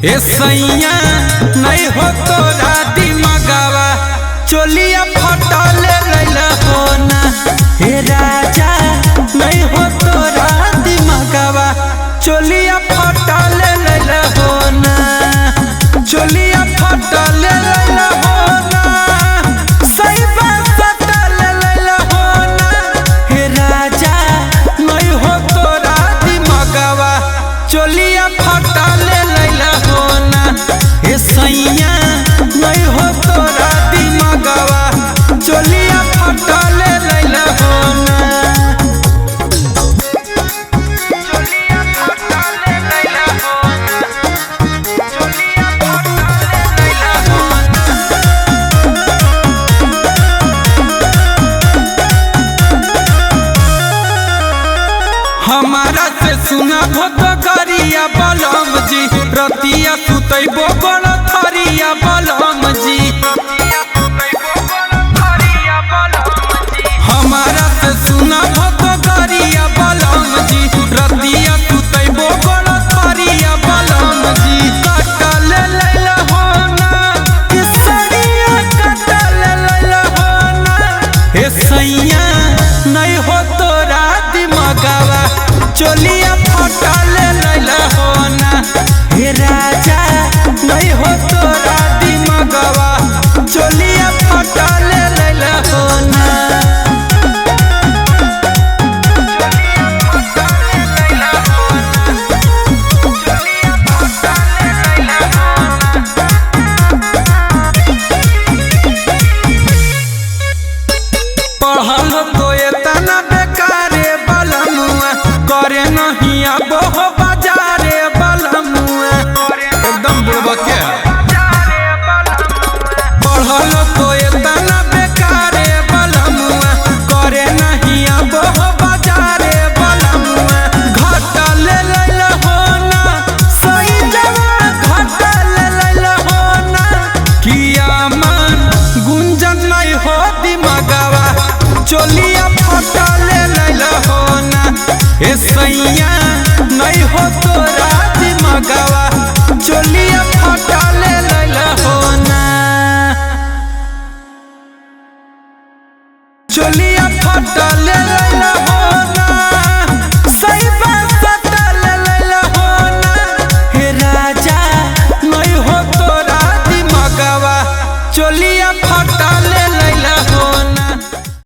ए सैया नहीं हो तोरा दिमागवा चोलिया फटल लैला होना। हे राजा नहीं हो तोरा दिमागवा चोलिया फटल लैला होना। चोलिया फटल लैला होना, सही बात फटल लैला होना। हे राजा नहीं हो तोरा दिमागवा चोलिया फटल लैला होना। हे सैया नहीं हो तोरा दिमागवा चोलिया फटल लैला होना। चोलिया फटल लैला होना। चोलिया फटल लैला होना। हमारा से सुना भोत करिया बलम जी, रतिया सुतैबो बड़ थरिया बलम जी। हमारा से सुना भोत करिया बलम जी, रतिया सुतैबो बड़ थरिया बलम जी। कटल लैला होना, किसरिया कटल लैला होना। हे सैया नहीं हो तोरा दिमागवा चोलिया फटल लैला होना। हे राजा नहीं हो तोरा दिमागवा चोलिया फटल लैला होना। पढ़ल तो एतना बेकारे बलमुआ, करे नहीं अब हो बाजारे बलमुआ। एकदम बुढ़बा के पढ़ल तो एतना बेकारे बलमुआ, करे नहीं अब हो बाजारे बलमुआ। घटल लैला होना, सही जगह घटल लैला होना। किया मन गुंजन नहीं हो दिमागवा चोली